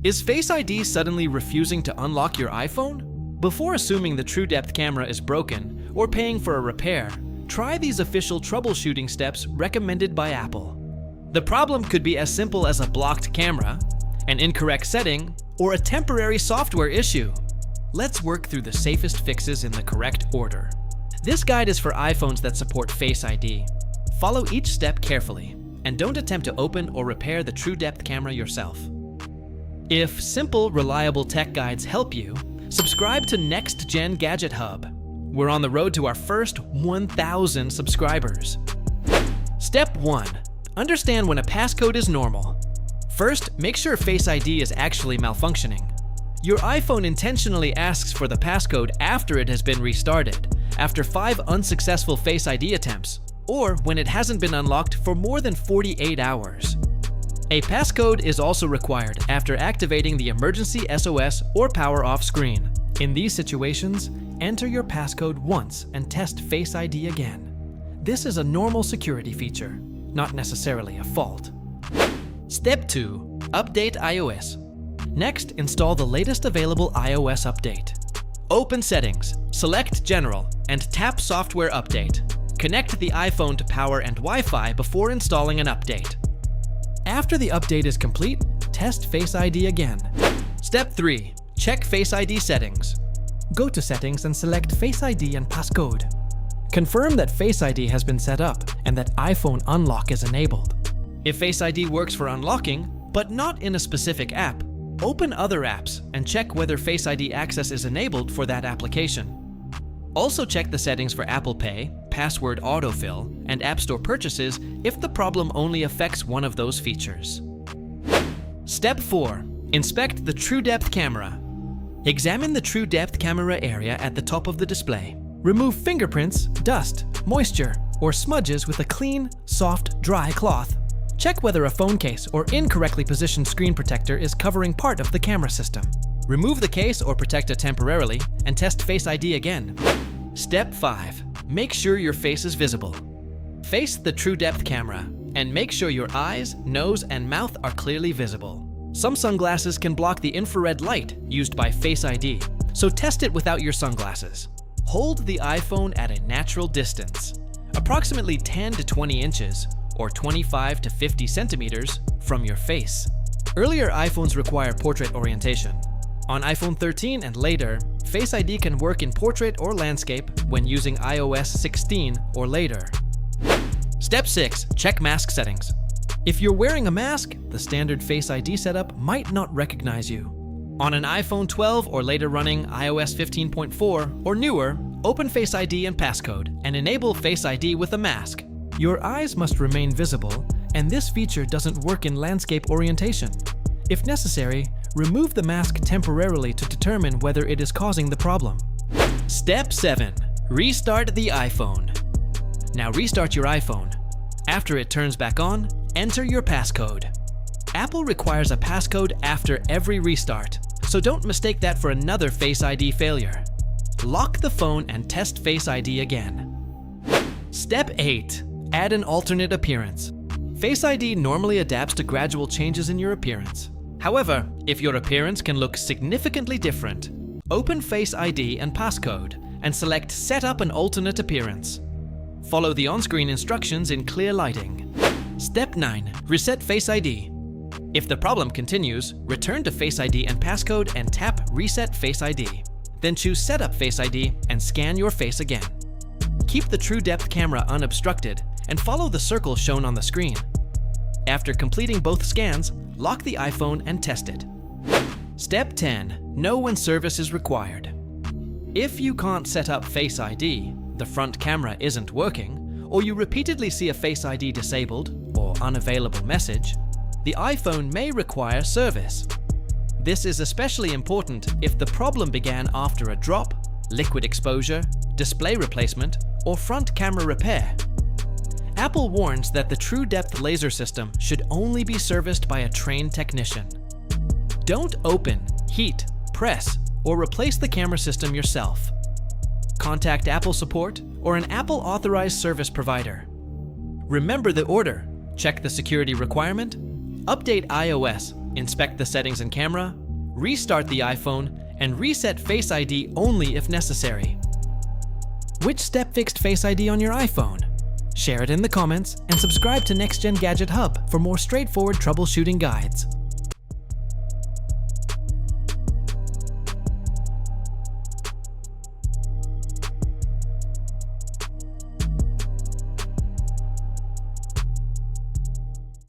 Is Face ID suddenly refusing to unlock your iPhone? Before assuming the TrueDepth camera is broken or paying for a repair, try these official troubleshooting steps recommended by Apple. The problem could be as simple as a blocked camera, an incorrect setting, or a temporary software issue. Let's work through the safest fixes in the correct order. This guide is for iPhones that support Face ID. Follow each step carefully, and don't attempt to open or repair the TrueDepth camera yourself. If simple, reliable tech guides help you, subscribe to Next Gen Gadget Hub. We're on the road to our first 1,000 subscribers. Step 1. Understand when a passcode is normal. First, make sure Face ID is actually malfunctioning. Your iPhone intentionally asks for the passcode after it has been restarted, after 5 unsuccessful Face ID attempts, or when it hasn't been unlocked for more than 48 hours. A passcode is also required after activating the emergency SOS or power off screen. In these situations, enter your passcode once and test Face ID again. This is a normal security feature, not necessarily a fault. Step 2. Update iOS. Next, install the latest available iOS update. Open Settings, select General, and tap Software Update. Connect the iPhone to power and Wi-Fi before installing an update. After the update is complete, test Face ID again. Step 3. Check Face ID settings. Go to Settings and select Face ID and Passcode. Confirm that Face ID has been set up and that iPhone unlock is enabled. If Face ID works for unlocking, but not in a specific app, open other apps and check whether Face ID access is enabled for that application. Also check the settings for Apple Pay, Password AutoFill, and App Store purchases if the problem only affects one of those features. Step 4. Inspect the TrueDepth camera. Examine the TrueDepth camera area at the top of the display. Remove fingerprints, dust, moisture, or smudges with a clean, soft, dry cloth. Check whether a phone case or incorrectly positioned screen protector is covering part of the camera system. Remove the case or protector temporarily and test Face ID again. Step 5. Make sure your face is visible. Face the TrueDepth camera and make sure your eyes, nose, and mouth are clearly visible. Some sunglasses can block the infrared light used by Face ID, so test it without your sunglasses. Hold the iPhone at a natural distance, approximately 10 to 20 inches, or 25 to 50 centimeters from your face. Earlier iPhones require portrait orientation. On iPhone 13 and later, Face ID can work in portrait or landscape when using iOS 16 or later. Step 6. Check mask settings. If you're wearing a mask, the standard Face ID setup might not recognize you. On an iPhone 12 or later running iOS 15.4 or newer, open Face ID and Passcode and enable Face ID with a mask. Your eyes must remain visible, and this feature doesn't work in landscape orientation. If necessary, remove the mask temporarily to determine whether it is causing the problem. Step 7. Restart the iPhone. Now restart your iPhone. After it turns back on, enter your passcode. Apple requires a passcode after every restart, so don't mistake that for another Face ID failure. Lock the phone and test Face ID again. Step 8. Add an alternate appearance. Face ID normally adapts to gradual changes in your appearance. However, if your appearance can look significantly different, open Face ID and Passcode and select Set up an alternate appearance. Follow the on-screen instructions in clear lighting. Step 9. Reset Face ID. If the problem continues, return to Face ID and Passcode and tap Reset Face ID. Then choose Set up Face ID and scan your face again. Keep the TrueDepth camera unobstructed and follow the circle shown on the screen. After completing both scans, lock the iPhone and test it. Step 10. Know when service is required. If you can't set up Face ID, the front camera isn't working, or you repeatedly see a Face ID disabled or unavailable message, the iPhone may require service. This is especially important if the problem began after a drop, liquid exposure, display replacement, or front camera repair. Apple warns that the TrueDepth laser system should only be serviced by a trained technician. Don't open, heat, press, or replace the camera system yourself. Contact Apple support or an Apple authorized service provider. Remember the order, check the security requirement, update iOS, Inspect the settings and camera, restart the iPhone, and reset Face ID only if necessary. Which step fixed Face ID on your iPhone? Share it in the comments and subscribe to Next Gen Gadget Hub for more straightforward troubleshooting guides.